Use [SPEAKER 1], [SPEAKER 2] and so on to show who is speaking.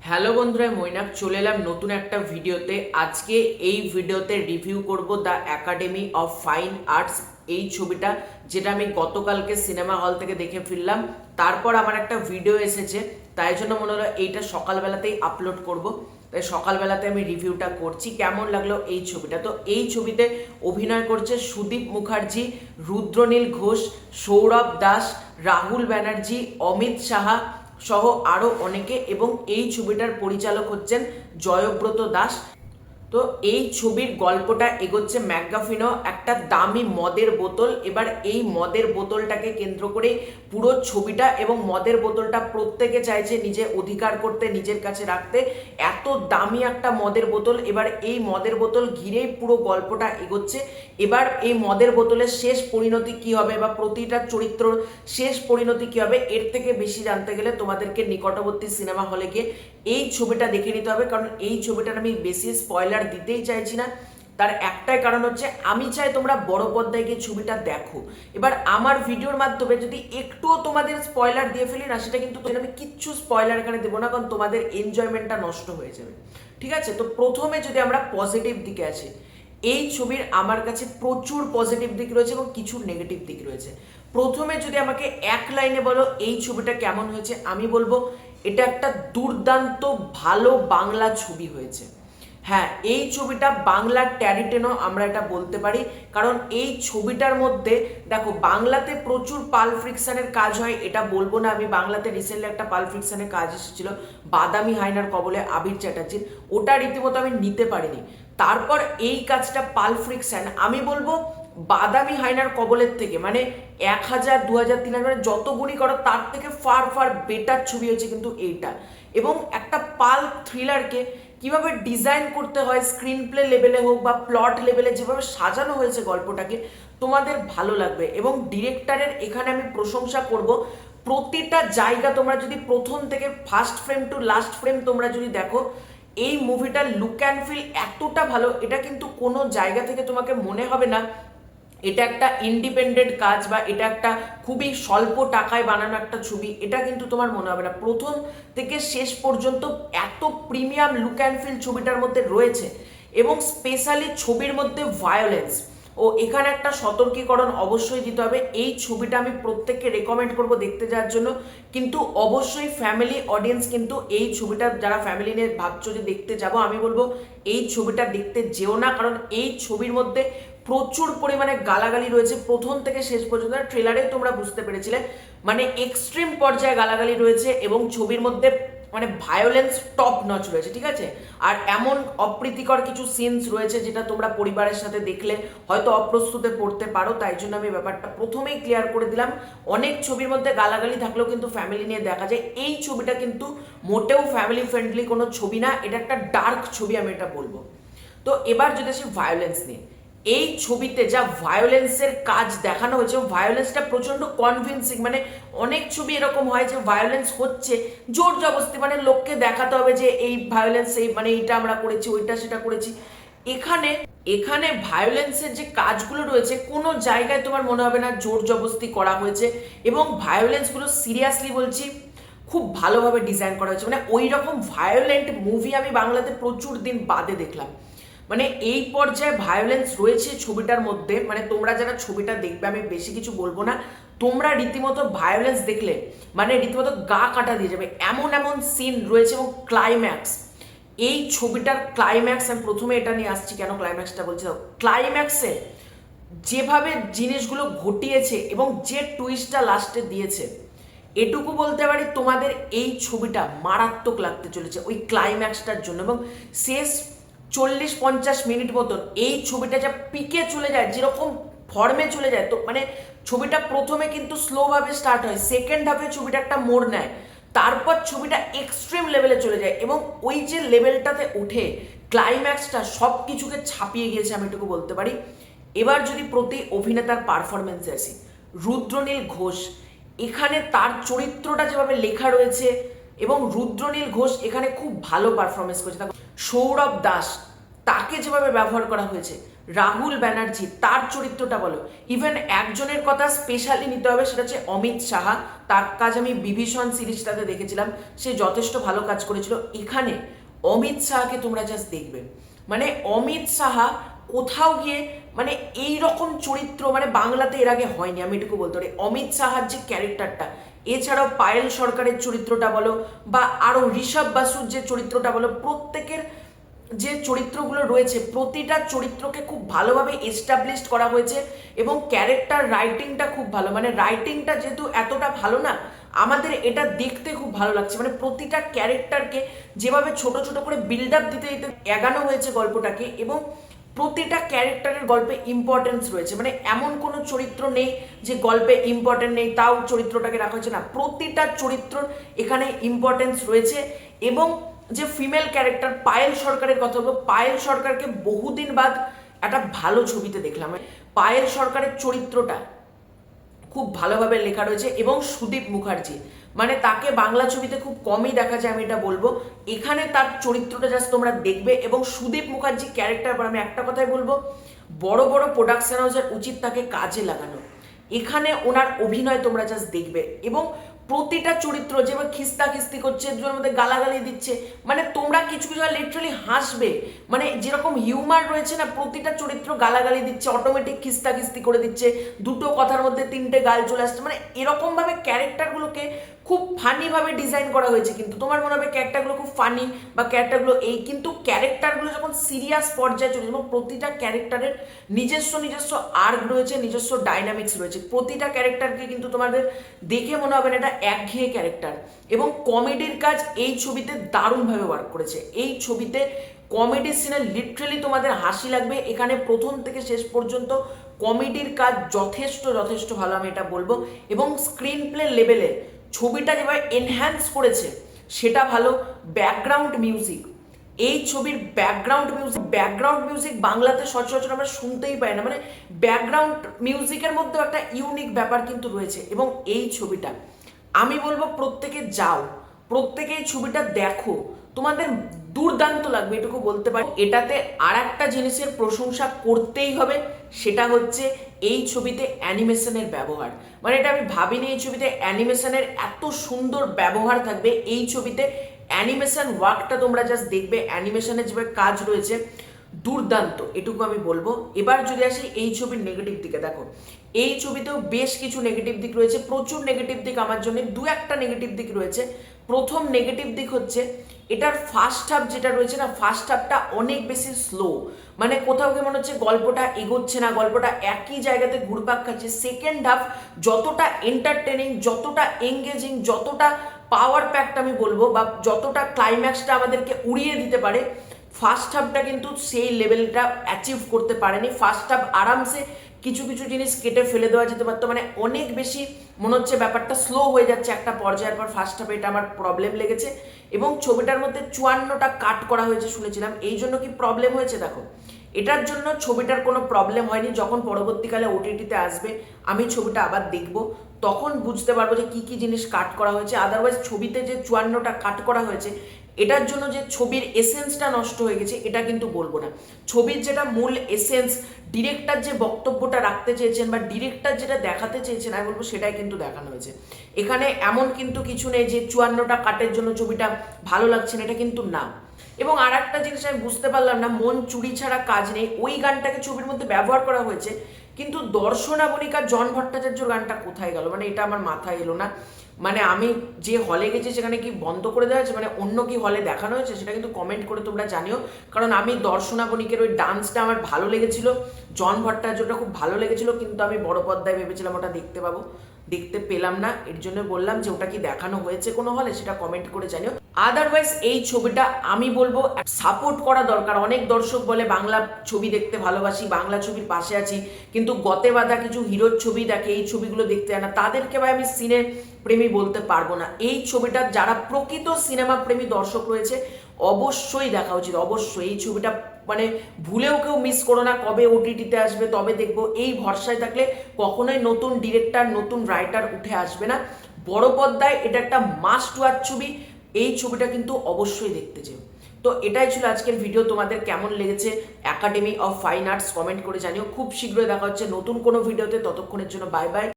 [SPEAKER 1] Hello বন্ধুরা, মৈনাক চলে এলাম নতুন একটা ভিডিওতে। আজকে এই ভিডিওতে রিভিউ করব the academy of fine arts, এই ছবিটা যেটা আমি গতকালকে সিনেমা হল থেকে দেখে ফিরলাম। তারপর আমার একটা ভিডিও এসেছে, তাই জন্য মনে হলো এইটা সকালবেলাতেই আপলোড করব। তাই সকালবেলাতে আমি রিভিউটা করছি। কেমন লাগলো এই ছবিটা? তো এই ছবিতে অভিনয় করছে সুদীপ মুখার্জি, রুদ্রনীল ঘোষ, সৌরভ দাস, রাহুল ব্যানার্জি, অমিত সাহা সহ আরও অনেকে, এবং এই ছবিটার পরিচালক হচ্ছেন জয়ব্রত দাস। তো এই ছবির গল্পটা এগোচ্ছে ম্যাকগাফিনো একটা দামি মদের বোতল। এবার এই মদের বোতলটাকে কেন্দ্র করে পুরো ছবিটা, এবং মদের বোতলটা প্রত্যেকে চাইছে নিজে অধিকার করতে, নিজের কাছে রাখতে। এত দামি একটা মদের বোতল, এবার এই মদের বোতল ঘিরেই পুরো গল্পটা এগোচ্ছে। এবার এই মদের বোতলের শেষ পরিণতি কি হবে, বা প্রতিটা চরিত্রর শেষ পরিণতি কি হবে, এর থেকে বেশি জানতে গেলে তোমাদেরকে নিকটবর্তী সিনেমা হলে গিয়ে এই ছবিটা দেখে নিতে হবে। কারণ এই ছবিটার আমি বেশি স্পয়লার দিতেই চাইছি না। তার একটাই কারণ হচ্ছে আমি চাই তোমরা বড় পর্দায় গিয়ে ছবিটা দেখো। এবার আমার ভিডিওর মাধ্যমে যদি একটুও তোমাদের স্পয়লার দিয়ে ফেলি না, সেটা কিন্তু আমি কিচ্ছু স্পয়লার এখানে দেবো না, কারণ তোমাদের এনজয়মেন্টটা নষ্ট হয়ে যাবে। ঠিক আছে? তো প্রথমে যদি আমরা পজিটিভ দিকে আসি, এই ছবির আমার কাছে প্রচুর পজিটিভ দিক রয়েছে এবং কিছু নেগেটিভ দিক রয়েছে। প্রথমে যদি আমাকে এক লাইনে বলো এই ছবিটা কেমন হয়েছে, আমি বলবো এটা একটা দুর্দান্ত ভালো বাংলা ছবি হয়েছে। হ্যাঁ, এই ছবিটা বাংলার ট্যারিটেনও আমরা এটা বলতে পারি। কারণ এই ছবিটার মধ্যে দেখো, বাংলাতে প্রচুর পাল ফ্রিকশনের কাজ হয়, এটা বলবো না। আমি বাংলাতে রিসেন্টলি একটা পাল ফ্রিকশনের কাজ এসেছিল বাদামি হায়নার কবলে আবির চ্যাটার্জির, ওটা রীতিমতো আমি নিতে পারিনি। তারপর এই কাজটা পাল ফ্রিকশন, আমি বলবো বাদামি হায়নার কবলের থেকে, মানে 1000, 2000, 3000 মানে যত গুণী করো তার থেকে ফার ফার বেটার ছবি হয়েছে কিন্তু এইটা। এবং একটা পাল থ্রিলারকে কিভাবে ডিজাইন করতে হয়, স্ক্রিন প্লে লেভেলে হোক বা প্লট লেভেলে যেভাবে সাজানো হয়েছে গল্পটাকে, তোমাদের ভালো লাগবে। এবং ডিরেক্টরের এখানে আমি প্রশংসা করব। প্রতিটা জায়গা তোমরা যদি প্রথম থেকে first frame to last frame তোমরা যদি দেখো, এই মুভিটার লুক অ্যান্ড ফিল এতটা ভালো, এটা কিন্তু কোনো জায়গা থেকে তোমাকে মনে হবে না এটা একটা ইন্ডিপেন্ডেন্ট কাজ বা এটা একটা খুবই স্বল্প টাকায় বানানো একটা ছবি, এটা কিন্তু তোমার মনে হবে না। প্রথম থেকে শেষ পর্যন্ত এত প্রিমিয়াম লুক অ্যান্ড ফিল ছবিটার মধ্যে রয়েছে। এবং স্পেশালি ছবির মধ্যে ভায়োলেন্স, ও এখানে একটা সতর্কীকরণ অবশ্যই দিতে হবে। এই ছবিটা আমি প্রত্যেককে রেকমেন্ড করব দেখতে যাওয়ার জন্য, কিন্তু অবশ্যই ফ্যামিলি অডিয়েন্স কিন্তু এই ছবিটা, যারা ফ্যামিলি নিয়ে ভাবছো যে দেখতে যাব, আমি বলবো এই ছবিটা দেখতে যেও না। কারণ এই ছবির মধ্যে প্রচুর পরিমাণে গালাগালি রয়েছে প্রথম থেকে শেষ পর্যন্ত। ট্রেলারে তোমরা বুঝতে পেরেছিলে, মানে এক্সট্রিম পর্যায়ে গালাগালি রয়েছে, এবং ছবির মধ্যে মানে ভায়োলেন্স টপ নচ রয়েছে। ঠিক আছে? আর এমন অপ্রীতিকর কিছু সিনস রয়েছে যেটা তোমরা পরিবারের সাথে দেখলে হয়তো অপ্রস্তুতে পড়তে পারো, তাই জন্য আমি ব্যাপারটা প্রথমেই ক্লিয়ার করে দিলাম। অনেক ছবির মধ্যে গালাগালি থাকলেও কিন্তু ফ্যামিলি নিয়ে দেখা যায়, এই ছবিটা কিন্তু মোটেও ফ্যামিলি ফ্রেন্ডলি কোনো ছবি না, এটা একটা ডার্ক ছবি, আমি এটা বলবো। তো এবার যদি আসি ভায়োলেন্স নিয়ে, এই ছবিতে যা ভায়োলেন্সের কাজ দেখানো হয়েছে, ভায়োলেন্সটা প্রচন্ড কনভিন্সিং। মানে অনেক ছবি এরকম হয় যে ভায়োলেন্স হচ্ছে জোর জবরদস্তি, মানে লোককে দেখাতে হবে যে এই ভায়োলেন্স, এই মানে এইটা আমরা করেছি, ওইটা সেটা করেছি। এখানে এখানে ভায়োলেন্সের যে কাজগুলো রয়েছে কোনো জায়গায় তোমার মনে হবে না জোর জবরদস্তি করা হয়েছে, এবং ভায়োলেন্সগুলো সিরিয়াসলি বলছি খুব ভালোভাবে ডিজাইন করা হয়েছে। মানে ওই রকম ভায়োলেন্ট মুভি আমি বাংলাতে প্রচুর দিন বাদে দেখলাম। মানে এই পর্যায়ে ভায়োলেন্স রয়েছে ছবিটার মধ্যে, মানে তোমরা যারা ছবিটা দেখবে, আমি বেশি কিছু বলবো না, তোমরা রীতিমতো ভায়োলেন্স দেখলে মানে রীতিমতো গা কাটা দিয়ে যাবে, এমন এমন সিন রয়েছে। এবং ক্লাইম্যাক্স, এই ছবিটার ক্লাইম্যাক্স, আমি প্রথমে এটা নিয়ে আসছি কেন ক্লাইম্যাক্সটা বলছি। ক্লাইম্যাক্সে যেভাবে জিনিসগুলো ঘটিয়েছে এবং যে টুইস্টটা লাস্টে দিয়েছে, এটুকু বলতে পারি তোমাদের এই ছবিটা মারাত্মক লাগতে চলেছে ওই ক্লাইম্যাক্সটার জন্য। এবং শেষ 40-50 মিনিট মতন এই ছবিটা যা পিকে চলে যায়, যেরকম ফর্মে চলে যায়, তো মানে ছবিটা প্রথমে কিন্তু স্লোভাবে স্টার্ট হয়, সেকেন্ড হাফে ছবিটা একটা মোড় নেয়, তারপর ছবিটা এক্সট্রিম লেভেলে চলে যায়, এবং ওই যে লেভেলটাতে উঠে ক্লাইম্যাক্সটা সব কিছুকে ছাপিয়ে গিয়েছে, আমি এটুকু বলতে পারি। এবার যদি প্রতি অভিনেতার পারফরমেন্সে আসি, রুদ্রনীল ঘোষ, এখানে তার চরিত্রটা যেভাবে লেখা রয়েছে, এবং রুদ্রনীল ঘোষ এখানে খুব ভালো পারফরমেন্স করেছে। সৌরভ দাস, তাকে যেভাবে ব্যবহার করা হয়েছে, রাহুল ব্যানার্জি তার চরিত্রটা বলো, ইভেন একজনের কথা স্পেশালি নিতে হবে, সেটা হচ্ছে অমিত সাহা। তার কাজ আমি বিভীষণ সিরিজটাতে দেখেছিলাম, সে যথেষ্ট ভালো কাজ করেছিল। এখানে অমিত সাহাকে তোমরা জাস্ট দেখবে, মানে অমিত সাহা কোথাও গিয়ে মানে এই রকম চরিত্র মানে বাংলাতে এর আগে হয়নি, আমি এটুকু বলতে পারি। অমিত সাহার যে ক্যারেক্টারটা, এছাড়াও পায়েল সরকারের চরিত্রটা বলো বা আরো ঋষভ বাসুর যে চরিত্রটা বলো, প্রত্যেকের যে চরিত্রগুলো রয়েছে প্রতিটা চরিত্রকে খুব ভালোভাবে এস্টাবলিশড করা হয়েছে এবং ক্যারেক্টার রাইটিংটা খুব ভালো, মানে রাইটিংটা যেহেতু এতটা ভালো না, আমাদের এটা দেখতে খুব ভালো লাগছে। মানে প্রতিটা ক্যারেক্টারকে যেভাবে ছোট ছোট করে বিল্ড আপ দিতে দিতে এগানো হয়েছে গল্পটাকে, এবং প্রতিটা ক্যারেক্টারের গল্পে ইম্পর্টেন্স রয়েছে। মানে এমন কোনো চরিত্র নেই যে গল্পে ইম্পর্টেন্ট নেই তাও চরিত্রটাকে রাখা হয়েছে, না, প্রতিটা চরিত্রর এখানে ইম্পর্টেন্স রয়েছে। এবং যে ফিমেল ক্যারেক্টার পায়েল সরকারের কথা বলবো, পায়েল সরকারকে বহুদিন বাদ একটা ভালো ছবিতে দেখলাম। পায়েল সরকারের চরিত্রটা খুব ভালোভাবে লেখা রয়েছে। এবং সুদীপ মুখার্জি, মানে তাকে বাংলা ছবিতে খুব কমই দেখা যায়, আমি এটা বলবো। এখানে তার চরিত্রটা জাস্ট তোমরা দেখবে। এবং সুদীপ মুখার্জি ক্যারেক্টার পর আমি একটা কথাই বলবো, বড় বড় প্রোডাকশন হাউসের উচিত তাকে কাজে লাগানো। এখানে ওনার অভিনয় তোমরা জাস্ট দেখবে, এবং প্রতিটা চরিত্র যেভাবে খিস্তা খিস্তি করছে, দুজনের মধ্যে গালাগালি দিচ্ছে, মানে তোমরা কিছু কিছু লিটারালি হাসবে। মানে যেরকম হিউমার রয়েছে না, প্রতিটা চরিত্র গালাগালি দিচ্ছে, অটোমেটিক খিস্তা খিস্তি করে দিচ্ছে, দুটো কথার মধ্যে তিনটে গাল চলে আসছে, মানে এরকম ভাবে ক্যারেক্টারগুলোকে খুব ফানি ভাবে ডিজাইন করা হয়েছে। কিন্তু তোমার মনে হবে ক্যারেক্টারগুলো খুব ফানি বা ক্যারেক্টারগুলো এই, কিন্তু ক্যারেক্টারগুলো যখন সিরিয়াস পর্যায়ে চলে, এবং প্রতিটা ক্যারেক্টারের নিজস্ব নিজস্ব আর্ক রয়েছে, নিজস্ব ডাইনামিক্স রয়েছে। প্রতিটা ক্যারেক্টারকে কিন্তু তোমাদের দেখে মনে হবে না এটা একঘেয়ে ক্যারেক্টার। এবং কমেডির কাজ এই ছবিতে দারুণভাবে ওয়ার্ক করেছে। এই ছবিতে কমেডি সিনে লিটারালি তোমাদের হাসি লাগবে। এখানে প্রথম থেকে শেষ পর্যন্ত কমেডির কাজ যথেষ্ট যথেষ্ট ভালো, আমি এটা বলবো। এবং স্ক্রিন প্লে লেভেলে ছবিটা যেভাবে এনহ্যান্স করেছে সেটা ভালো। ব্যাকগ্রাউন্ড মিউজিক, এই ছবির ব্যাকগ্রাউন্ড মিউজিক বাংলাতে সচরাচর আমরা শুনতেই পাই না, মানে ব্যাকগ্রাউন্ড মিউজিকের মধ্যেও একটা ইউনিক ব্যাপার কিন্তু রয়েছে। এবং এই ছবিটা আমি বলবো প্রত্যেকে যাও, প্রত্যেকে এই ছবিটা দেখো, তোমাদের দুর্দান্ত লাগবে, এটুকু বলতে পারি। এটাতে আর একটা জিনিসের প্রশংসা করতেই হবে, সেটা হচ্ছে এই ছবিতে অ্যানিমেশনের ব্যবহার। মানে এটা আমি ভাবিনি এই ছবিতে অ্যানিমেশনের এত সুন্দর ব্যবহার থাকবে। এই ছবিতে অ্যানিমেশন ওয়ার্কটা তোমরা জাস্ট দেখবে, অ্যানিমেশনের যেভাবে কাজ রয়েছে দুর্দান্ত, এটুকু আমি বলবো। এবার যদি আসি এই ছবির নেগেটিভ দিকে, দেখো এই ছবিতেও বেশ কিছু নেগেটিভ দিক রয়েছে, প্রচুর নেগেটিভ দিক। আমার জন্য দু একটা নেগেটিভ দিক রয়েছে। প্রথম নেগেটিভ দিক হচ্ছে এটার ফার্স্ট হাফ যেটা রয়েছে না, ফার্স্ট হাফটা অনেক বেশি স্লো, মানে কোথাও কি মনে হচ্ছে গল্পটা এগোচ্ছে না, গল্পটা একই জায়গাতে ঘুরপাক খাচ্ছে। সেকেন্ড হাফ যতটা এন্টারটেনিং, যতটা এঙ্গেজিং, যতটা পাওয়ার প্যাকটা আমি বলবো, বা যতটা ক্লাইম্যাক্সটা আমাদেরকে উড়িয়ে দিতে পারে, ফার্স্ট হাফটা কিন্তু সেই লেভেলটা অ্যাচিভ করতে পারেনি। ফার্স্ট হাফ আরামসে কিছু কিছু জিনিস কেটে ফেলে দেওয়া যেতে পারতো, মানে অনেক বেশি মনে হচ্ছে ব্যাপারটা স্লো হয়ে যাচ্ছে একটা পর্যায়ের পর। ফার্স্ট হাফে এটা আমার প্রবলেম লেগেছে। এবং ছবিটার মধ্যে 54টা কাট করা হয়েছে শুনেছিলাম, এই জন্য কি প্রবলেম হয়েছে দেখো, এটার জন্য ছবিটার কোনো প্রবলেম হয়নি। যখন পরবর্তীকালে ওটিটিতে আসবে আমি ছবিটা আবার দেখব, তখন বুঝতে পারবো যে কি কি জিনিস কাট করা হয়েছে। আদারওয়াইজ ছবিতে যে 54টা কাট করা হয়েছে এটার জন্য যে ছবির এসেন্সটা নষ্ট হয়ে গেছে এটা কিন্তু বলবো না। ছবির যেটা মূল এসেন্স, ডিরেক্টর যে বক্তব্যটা রাখতে চেয়েছেন বা ডিরেক্টর যেটা দেখাতে চেয়েছেন, আমি বলবো সেটাই কিন্তু দেখানো হয়েছে। এখানে এমন কিন্তু কিছু নেই যে 54টা কাটের জন্য ছবিটা ভালো লাগছে না, এটা কিন্তু না। এবং আর একটা জিনিস আমি বুঝতে পারলাম না, মন চুরি ছাড়া কাজ নেই, ওই গানটাকে ছবির মধ্যে ব্যবহার করা হয়েছে, কিন্তু দর্শনা বণিকা জন ভট্টাচার্যর গানটা কোথায় গেল, মানে এটা আমার মাথায় এলো না। মানে আমি যে হলে গেছি সেখানে কি বন্ধ করে দেওয়া হয়েছে, মানে অন্য কি হলে দেখানো হয়েছে, সেটা কিন্তু কমেন্ট করে তোমরা জানিও। কারণ আমি দর্শনা বণিকের ওই ডান্সটা আমার ভালো লেগেছিল, জন ভট্টাচার্যটা খুব ভালো লেগেছিল, কিন্তু আমি বড় পর্দায় ভেবেছিলাম ওটা দেখতে পাবো, দেখতে পেলাম না। এর জন্য বললাম যে ওটা কি দেখানো হয়েছে কোনো হলে, সেটা কমেন্ট করে জানিও। আদারওয়াইজ এই ছবিটা আমি বলবো সাপোর্ট করা দরকার। অনেক দর্শক বলে বাংলা ছবি দেখতে ভালোবাসি, বাংলা ছবির পাশে আছি, কিন্তু গতে বাঁধা কিছু হিরোর ছবি দেখে এই ছবিগুলো দেখতে হয় না, তাদেরকে ভাই আমি সিনে প্রেমী বলতে পারবো না। এই ছবিটা যারা প্রকৃত সিনেমা প্রেমী দর্শক রয়েছে অবশ্যই দেখা উচিত, অবশ্যই। এই ছবিটা মানে ভুলেও কেউ মিস করো না, কবে ওটিটিতে আসবে তবে দেখবো এই ভরসায় থাকলে কখনোই নতুন ডিরেক্টর নতুন রাইটার উঠে আসবে না। বড় পর্দায় এটা একটা মাস্ট ওয়াচ ছবি, এই ছবিটা কিন্তু অবশ্যই দেখতে যেও। তো তো এটাই ছিল আজকের ভিডিও। তোমাদের কেমন লেগেছে academy of fine arts comment করে জানিও। খুব শীঘ্রই দেখা হচ্ছে নতুন কোনো ভিডিওতে, ততক্ষণের জন্য বাই বাই।